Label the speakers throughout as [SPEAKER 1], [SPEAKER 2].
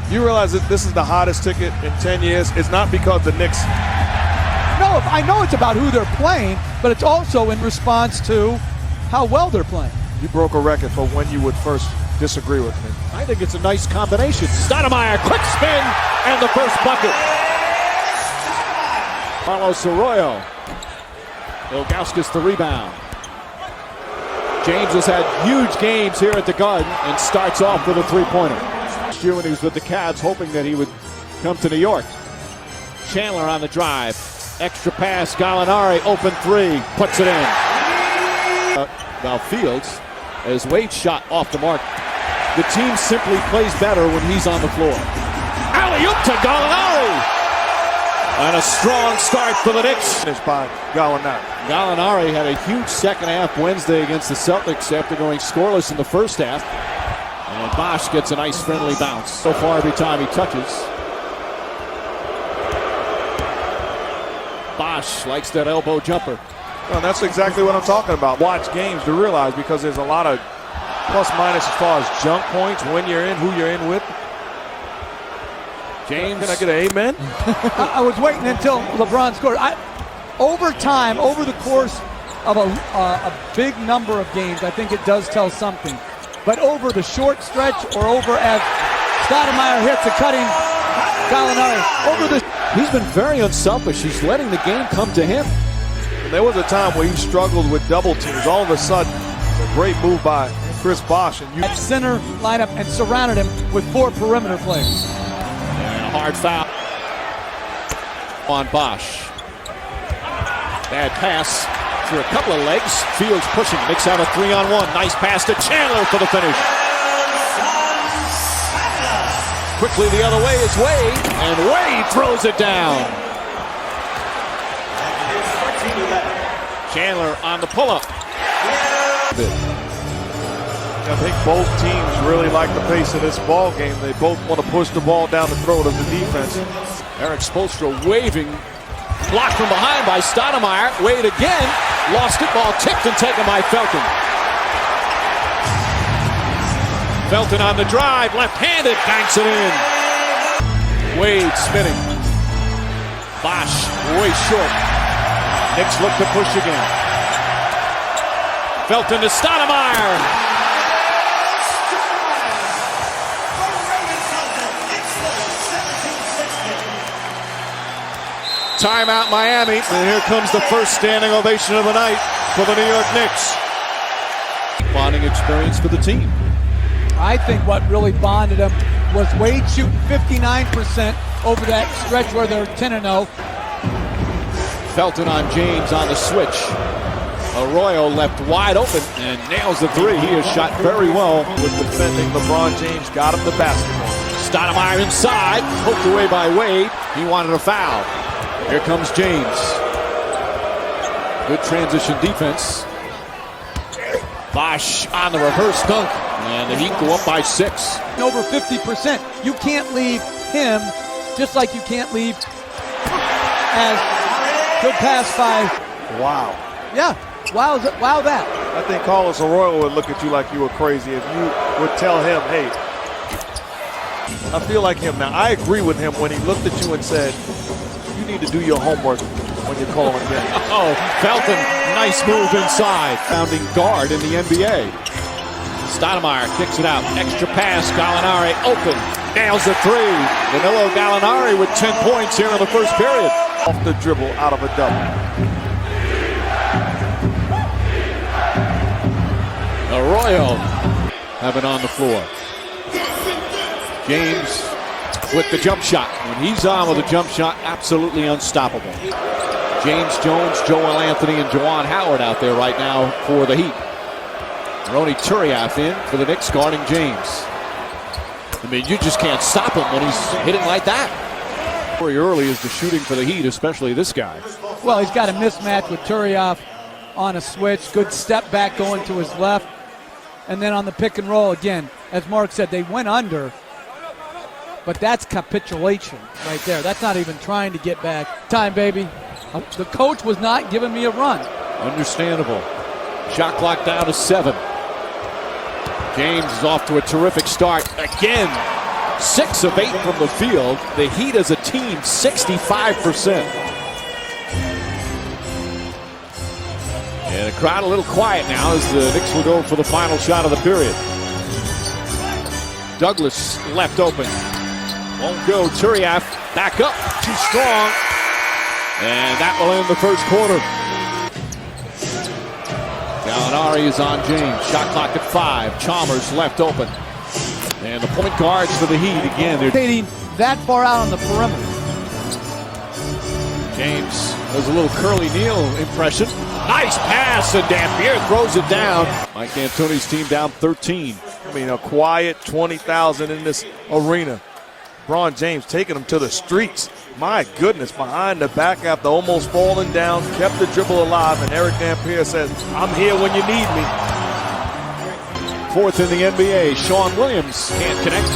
[SPEAKER 1] You realize that this is the hottest ticket in 10 years? It's not because the Knicks...
[SPEAKER 2] No, I know it's about who they're playing, but it's also in response to how well they're playing.
[SPEAKER 1] You broke a record for when you would first disagree with me.
[SPEAKER 3] I think it's a nice combination. Stoudemire, quick spin, and the first bucket. Carlos Arroyo. Ilgauskas the rebound. James has had huge games here at the Garden and starts off with a three-pointer. Last year when he was with the Cavs, hoping that he would come to New York. Chandler on the drive. Extra pass, Gallinari, open three, puts it in. Now Fields, as Wade shot off the mark. The team simply plays better when he's on the floor. Alley-oop to Gallinari! And a strong start for the Knicks.
[SPEAKER 1] Finished by Gallinari.
[SPEAKER 3] Gallinari had a huge second half Wednesday against the Celtics after going scoreless in the first half. And Bosch gets a nice friendly bounce. So far every time he touches. Bosch likes that elbow jumper.
[SPEAKER 1] Well, that's exactly what I'm talking about. Watch games to realize, because there's a lot of plus minus as far as jump points, when you're in, who you're in with.
[SPEAKER 3] James.
[SPEAKER 1] Can I get an amen?
[SPEAKER 2] I was waiting until LeBron scored. Over time, over the course of a big number of games, I think it does tell something. But over the short stretch, or over as Stoudemire hits a cutting Gallinari,
[SPEAKER 3] he's been very unselfish. He's letting the game come to him.
[SPEAKER 1] There was a time where he struggled with double teams. All of a sudden, it's a great move by Chris Bosch. And
[SPEAKER 2] at center lineup and surrounded him with 4 perimeter players.
[SPEAKER 3] And a hard foul on Bosch. Bad pass through a couple of legs. Fields pushing. Knicks out a 3-on-1. Nice pass to Chandler for the finish. Quickly the other way is Wade. And Wade throws it down. Chandler on the pull-up.
[SPEAKER 1] I think both teams really like the pace of this ball game. They both want to push the ball down the throat of the defense.
[SPEAKER 3] Eric Spoelstra waving. Blocked from behind by Stoudemire. Wade again. Lost it. Ball tipped and taken by Felton. Felton on the drive. Left-handed. Banks it in. Wade spinning. Bosch way short. Knicks look to push again. Felton to Stoudemire. Timeout Miami. And here comes the first standing ovation of the night for the New York Knicks. Bonding experience for the team.
[SPEAKER 2] I think what really bonded them was Wade shooting 59% over that stretch where they're 10-0.
[SPEAKER 3] Felton on James on the switch. Arroyo left wide open and nails the three. He has shot very well
[SPEAKER 1] with defending. LeBron James got him the basketball.
[SPEAKER 3] Stoudemire inside, poked away by Wade. He wanted a foul. Here comes James. Good transition defense. Bosch on the reverse dunk, and the Heat go up by 6.
[SPEAKER 2] Over 50%. You can't leave him, just like you can't leave as good pass by.
[SPEAKER 1] Wow.
[SPEAKER 2] Yeah. Wow that.
[SPEAKER 1] I think Carlos Arroyo would look at you like you were crazy if you would tell him, hey, I feel like him now. I agree with him when he looked at you and said, you need to do your homework when you're calling games.
[SPEAKER 3] Oh, Felton, nice move inside. Founding guard in the NBA. Stoudemire kicks it out. Extra pass, Gallinari open. Nails the three. Danilo Gallinari with 10 points here in the first period.
[SPEAKER 1] Off the dribble, out of a double.
[SPEAKER 3] Arroyo have it on the floor. James with the jump shot. When he's on with a jump shot, absolutely unstoppable. James Jones, Joel Anthony, and Juwan Howard out there right now for the Heat. Ronny Turiaf in for the Knicks guarding James. I mean, you just can't stop him when he's hitting like that. Very early is the shooting for the Heat, especially this guy.
[SPEAKER 2] Well, he's got a mismatch with Turiaf on a switch. Good step back going to his left. And then on the pick and roll, again, as Mark said, they went under. But that's capitulation right there. That's not even trying to get back. Time, baby. The coach was not giving me a run.
[SPEAKER 3] Understandable. Shot clock down to 7. James is off to a terrific start. Again, 6 of 8 from the field. The Heat as a team, 65%. And the crowd a little quiet now as the Knicks will go for the final shot of the period. Douglas left open. Won't go. Turiaf back up. Too strong. And that will end the first quarter. Gallinari is on James. Shot clock at 5. Chalmers left open. And the point guards for the Heat again. They're
[SPEAKER 2] Rotating that far out on the perimeter.
[SPEAKER 3] James does a little Curly Neal impression. Nice pass, and Dampier throws it down. Mike D'Antoni's team down 13.
[SPEAKER 1] I mean, a quiet 20,000 in this arena. LeBron James taking them to the streets. My goodness, behind the back after almost falling down, kept the dribble alive, and Eric Dampier says, I'm here when you need me.
[SPEAKER 3] 4th in the NBA, Sean Williams can't connect.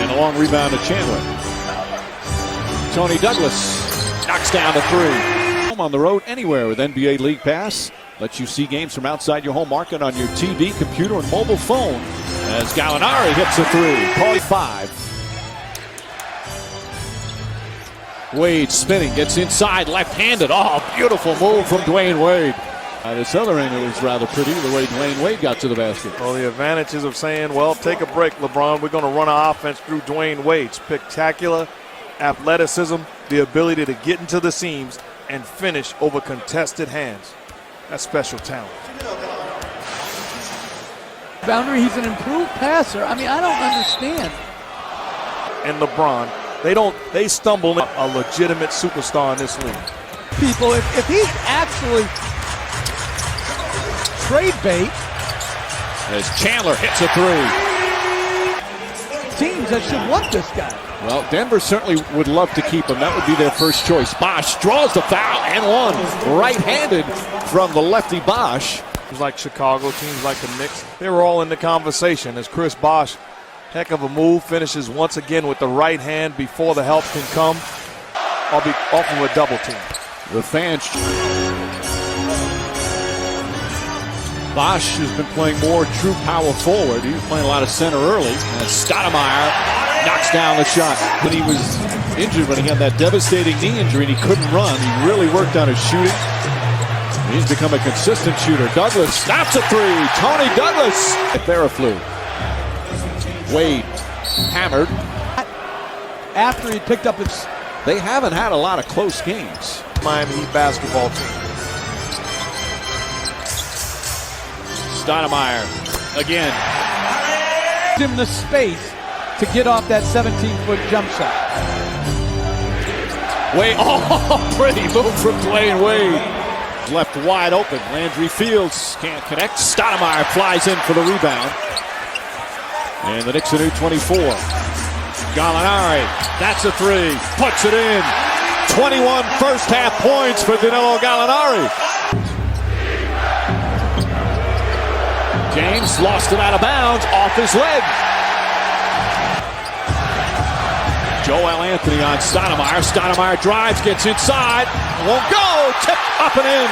[SPEAKER 3] And a long rebound to Chandler. Tony Douglas knocks down to 3. Home on the road anywhere with NBA League Pass. Lets you see games from outside your home market on your TV, computer, and mobile phone. As Gallinari hits a 3. Call 5. Wade spinning, gets inside, left-handed. Oh, beautiful move from Dwayne Wade. This other angle was rather pretty, the way Dwayne Wade got to the basket.
[SPEAKER 1] Well, the advantages of saying, well, take a break, LeBron. We're going to run our offense through Dwayne Wade. Spectacular athleticism, the ability to get into the seams and finish over contested hands. That's special talent.
[SPEAKER 2] Boundary, he's an improved passer. I mean, I don't understand.
[SPEAKER 1] And LeBron, they stumble in a legitimate superstar in this league.
[SPEAKER 2] People, if he's actually trade bait,
[SPEAKER 3] as Chandler hits a 3.
[SPEAKER 2] teams that should want this guy.
[SPEAKER 3] Well, Denver certainly would love to keep him. That would be their first choice. Bosh draws the foul and one. Right-handed from the lefty Bosh.
[SPEAKER 1] Teams like Chicago, teams like the Knicks, they were all in the conversation as Chris Bosh, heck of a move, finishes once again with the right hand before the help can come. I'll be off of a double team.
[SPEAKER 3] The fans. Bosh has been playing more true power forward. He was playing a lot of center early. And Stoudemire knocks down the shot. When he was injured, when he had that devastating knee injury and he couldn't run, he really worked on his shooting. He's become a consistent shooter. Douglas stops a 3. Tony Douglas. Theraflu. Wade hammered.
[SPEAKER 2] After he picked up his...
[SPEAKER 3] They haven't had a lot of close games.
[SPEAKER 1] Miami Heat basketball team.
[SPEAKER 3] Stoudemire again.
[SPEAKER 2] him the space to get off that 17-foot jump shot.
[SPEAKER 3] Wade, oh, pretty move from Dwayne Wade. Left wide open. Landry Fields can't connect. Stoudemire flies in for the rebound. And the Knicks a new 24. Gallinari, that's a three. Puts it in. 21 first half points for Danilo Gallinari. James lost it out of bounds off his leg. Joel Anthony on Stoudemire. Stoudemire drives, gets inside. Won't go. Tip up and in.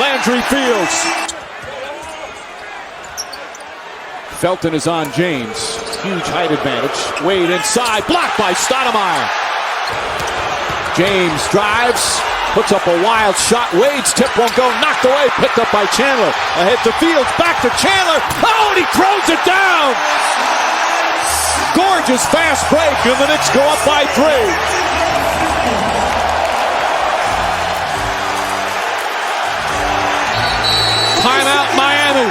[SPEAKER 3] Landry Fields. Felton is on James. Huge height advantage. Wade inside. Blocked by Stoudemire. James drives. Puts up a wild shot. Wade's tip won't go. Knocked away. Picked up by Chandler. Ahead to Fields. Back to Chandler. Oh, and he throws it down. Gorgeous fast break, and the Knicks go up by 3. Timeout, Miami.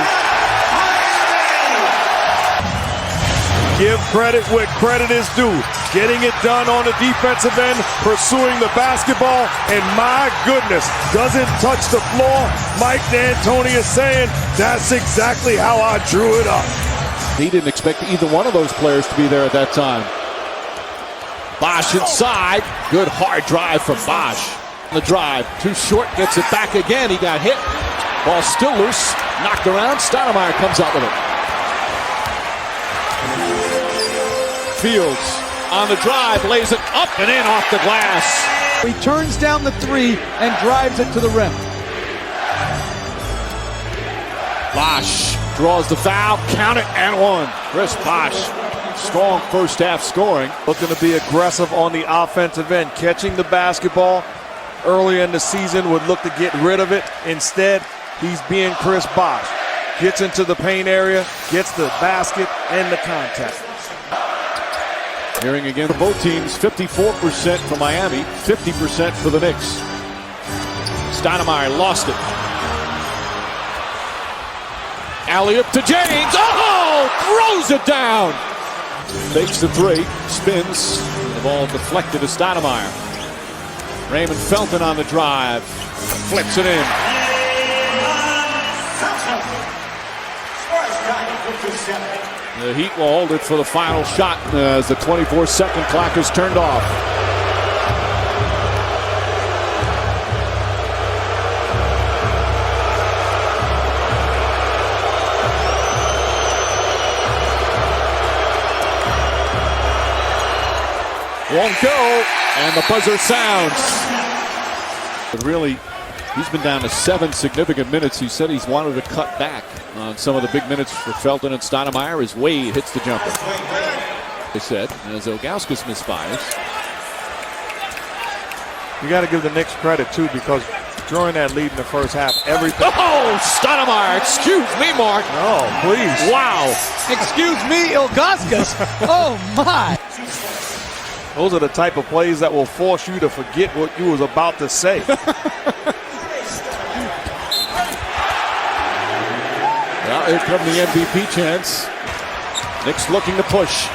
[SPEAKER 1] Give credit where credit is due. Getting it done on the defensive end, pursuing the basketball, and my goodness, doesn't touch the floor. Mike D'Antoni is saying, that's exactly how I drew it up.
[SPEAKER 3] He didn't expect either one of those players to be there at that time. Bosh inside. Good hard drive from Bosh. The drive, too short, gets it back again. He got hit. Ball still loose. Knocked around. Stoudemire comes up with it. Fields on the drive, lays it up and in off the glass.
[SPEAKER 2] He turns down the 3 and drives it to the rim.
[SPEAKER 3] Bosh draws the foul, count it, and one. Chris Bosh Strong first half scoring.
[SPEAKER 1] Looking to be aggressive on the offensive end. Catching the basketball earlier in the season would look to get rid of it. Instead, he's being Chris Bosh. Gets into the paint area, gets the basket and the contact.
[SPEAKER 3] Hearing again for both teams, 54% for Miami, 50% for the Knicks. Stoudemire lost it. Alley-oop to James. Oh! Throws it down. Fakes the three, spins. The ball deflected to Stoudemire. Raymond Felton on the drive. Flips it in. The Heat will hold it for the final shot as the 24-second clock is turned off. Won't go, and the buzzer sounds. But really, he's been down to 7 significant minutes. He said he's wanted to cut back on some of the big minutes for Felton and Stoudemire as Wade hits the jumper. They said, as Ilgauskas misfires.
[SPEAKER 1] You got to give the Knicks credit, too, because during that lead in the first half, everything.
[SPEAKER 3] Oh, Stoudemire, excuse me, Mark.
[SPEAKER 1] Oh, please.
[SPEAKER 3] Wow.
[SPEAKER 2] Excuse me, Ilgauskas. Oh, my.
[SPEAKER 1] Those are the type of plays that will force you to forget what you was about to say.
[SPEAKER 3] Well, here comes the MVP chance. Knicks looking to push.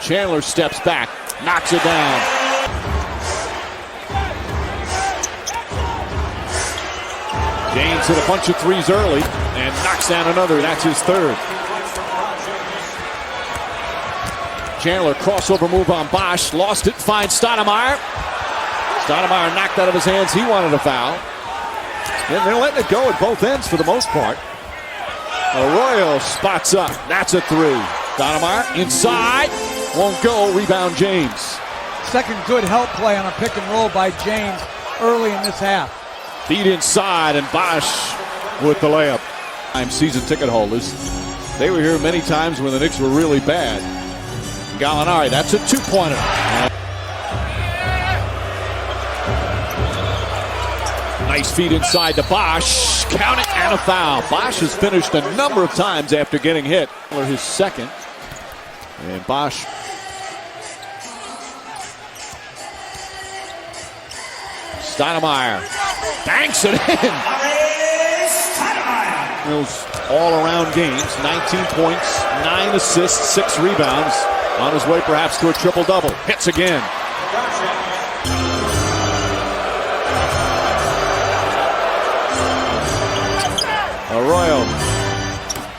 [SPEAKER 3] Chandler steps back, knocks it down. James hit a bunch of threes early and knocks down another. That's his third. Chandler crossover move on Bosh. Lost it, finds Stoudemire. Stoudemire knocked out of his hands. He wanted a foul. And they're letting it go at both ends for the most part. Arroyo spots up. That's a three. Stoudemire inside. Won't go. Rebound James.
[SPEAKER 2] Second good help play on a pick and roll by James early in this half.
[SPEAKER 3] Feed inside and Bosh with the layup. Season ticket holders. They were here many times when the Knicks were really bad. Gallinari, that's a two-pointer. Nice feed inside to Bosh. Count it and a foul. Bosh has finished a number of times after getting hit. His second. And Bosh. Stoudemire banks it in. Those all-around games, 19 points, 9 assists, 6 rebounds. On his way perhaps to a triple-double. Hits again. Arroyo.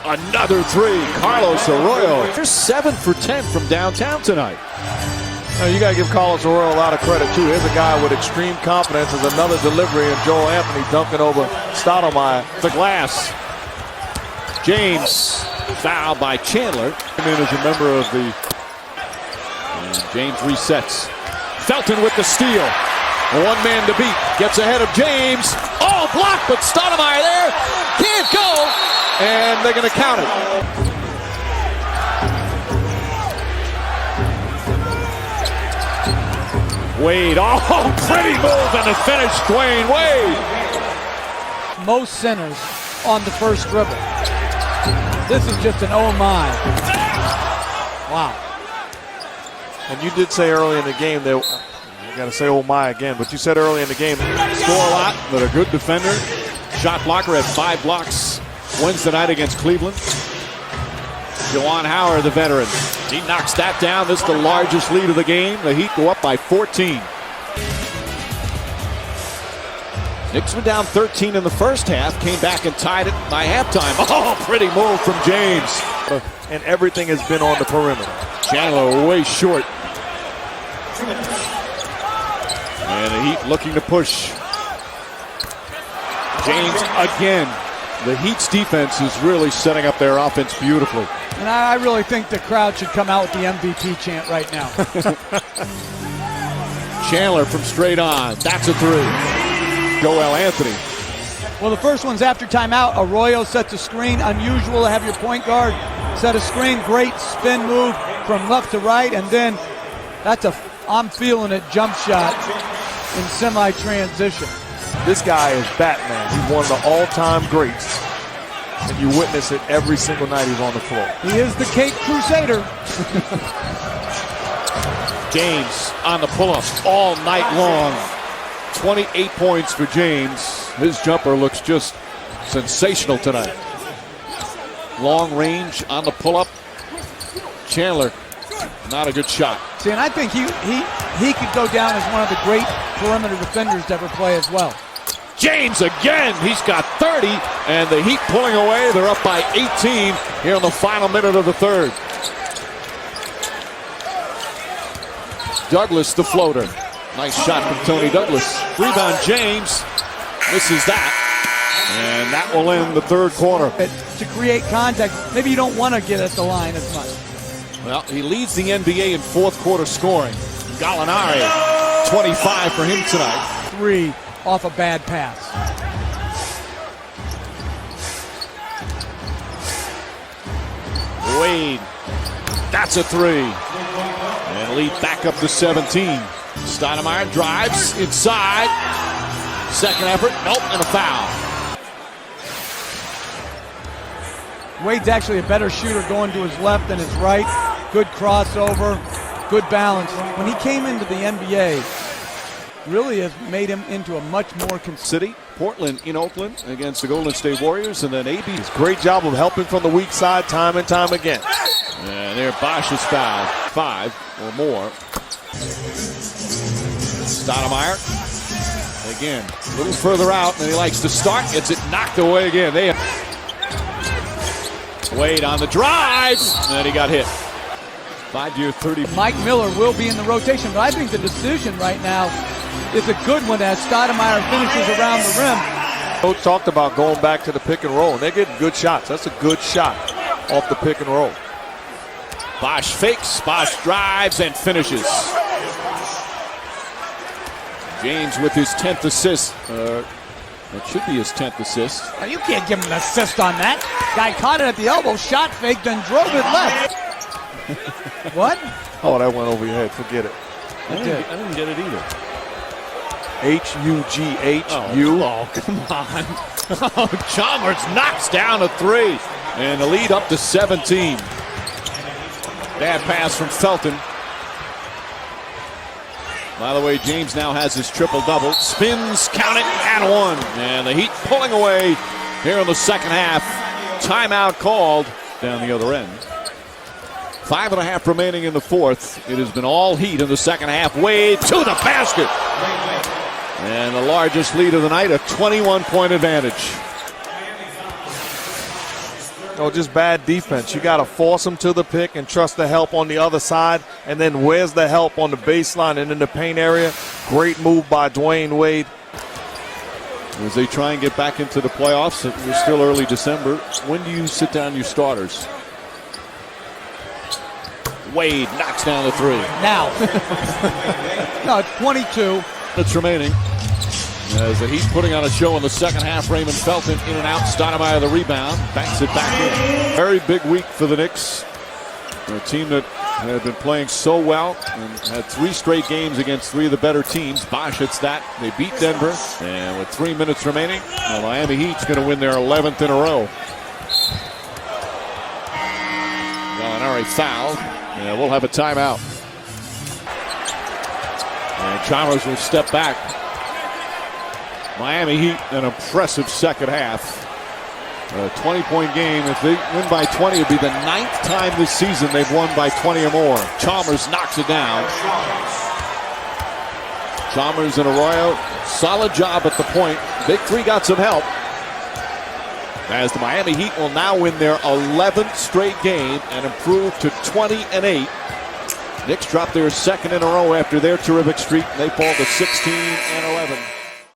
[SPEAKER 3] Another three. Carlos Arroyo. They're 7 for 10 from downtown tonight.
[SPEAKER 1] You got to give Carlos Arroyo a lot of credit, too. Here's a guy with extreme confidence. There's another delivery, and Joel Anthony dunking over Stoudemire.
[SPEAKER 3] The glass. James. Foul by Chandler. Came in as a member of the... And James resets. Felton with the steal. One man to beat. Gets ahead of James. Oh, blocked, but Stoudemire there. Can't go. And they're going to count it. Wade. Oh, pretty move and the finish. Dwayne Wade.
[SPEAKER 2] Most centers on the first dribble. This is just an oh my. Wow.
[SPEAKER 1] And you did say early in the game that, I got to say oh my again, but you said early in the game.
[SPEAKER 3] Score a lot, but a good defender. Shot blocker had 5 blocks Wednesday night against Cleveland. Juwan Howard, the veteran. He knocks that down. This is the largest lead of the game. The Heat go up by 14. Knicks were down 13 in the first half, came back and tied it by halftime. Oh, pretty move from James.
[SPEAKER 1] And everything has been on the perimeter.
[SPEAKER 3] Chandler way short. And the Heat looking to push. James again. The Heat's defense is really setting up their offense beautifully.
[SPEAKER 2] And I really think the crowd should come out with the MVP chant right now.
[SPEAKER 3] Chandler from straight on. That's a three. Joel Anthony.
[SPEAKER 2] Well, the first one's after timeout. Arroyo sets a screen. Unusual to have your point guard set a screen. Great spin move from left to right. And then that's a I'm feeling it jump shot in semi-transition.
[SPEAKER 1] This guy is Batman. He's one of the all-time greats. And you witness it every single night he's on the floor.
[SPEAKER 2] He is the Cape Crusader.
[SPEAKER 3] James on the pull-up all night long. 28 points for James. His jumper looks just sensational tonight. Long range on the pull-up. Chandler, not a good shot.
[SPEAKER 2] See, and I think he could go down as one of the great perimeter defenders to ever play as well.
[SPEAKER 3] James again, he's got 30, and the Heat pulling away. They're up by 18 here in the final minute of the third. Douglas, the floater. Nice shot from Tony Douglas. Rebound, James misses that. And that will end the third quarter.
[SPEAKER 2] To create contact, maybe you don't want to get at the line as much.
[SPEAKER 3] Well, he leads the NBA in fourth quarter scoring. Gallinari, 25 for him tonight.
[SPEAKER 2] 3 off a bad pass.
[SPEAKER 3] Wade, that's a 3. And lead back up to 17. Stoudemire drives inside. Second effort, nope, and a foul.
[SPEAKER 2] Wade's actually a better shooter going to his left than his right. Good crossover, good balance. When he came into the NBA, really has made him into a much more
[SPEAKER 3] City, Portland in Oakland against the Golden State Warriors, and then AB's
[SPEAKER 1] Great job of helping from the weak side time and time again.
[SPEAKER 3] And there Bosch is fouled. 5 or more. Stoudemire again, a little further out, and he likes to start. Gets it knocked away again. Wade on the drive, and he got hit. 5-year, 30.
[SPEAKER 2] Mike Miller will be in the rotation, but I think the decision right now is a good one as Stoudemire finishes around the rim.
[SPEAKER 1] Coach talked about going back to the pick and roll, and they're getting good shots. That's a good shot off the pick and roll.
[SPEAKER 3] Bosch fakes, Bosch drives and finishes. James with his 10th assist. It should be his 10th assist.
[SPEAKER 2] You can't give him an assist on that. Guy caught it at the elbow, shot fake, then drove it left. What?
[SPEAKER 1] Oh, that went over your head. Forget it.
[SPEAKER 3] I didn't get it either.
[SPEAKER 1] H-U-G-H-U.
[SPEAKER 3] Oh, come on. Oh, Chalmers knocks down a 3. And the lead up to 17. Bad pass from Felton. By the way, James now has his triple-double. Spins, count it, and 1. And the Heat pulling away here in the second half. Timeout called down the other end. 5.5 remaining in the fourth. It has been all Heat in the second half. Wade to the basket. And the largest lead of the night, a 21-point advantage.
[SPEAKER 1] No, just bad defense. You got to force them to the pick and trust the help on the other side. And then where's the help on the baseline and in the paint area? Great move by Dwayne Wade.
[SPEAKER 3] As they try and get back into the playoffs, we're still early December. When do you sit down your starters? Wade knocks down the 3.
[SPEAKER 2] Now. No, it's 22.
[SPEAKER 3] Minutes remaining. As the Heat putting on a show in the second half. Raymond Felton in and out. Stoudemire the rebound. Banks it back in. Very big week for the Knicks. A team that had been playing so well and had 3 straight games against 3 of the better teams. Bosch hits that. They beat Denver. And with 3 minutes remaining, the Miami Heat's going to win their 11th in a row. Gallinari fouled. And we'll have a timeout. And Chalmers will step back. Miami Heat, an impressive second half. A 20-point game. If they win by 20, it'd be the 9th time this season they've won by 20 or more. Chalmers knocks it down. Chalmers and Arroyo, solid job at the point. Big 3 got some help. As the Miami Heat will now win their 11th straight game and improve to 20-8. Knicks drop their second in a row after their terrific streak. They fall to 16-11.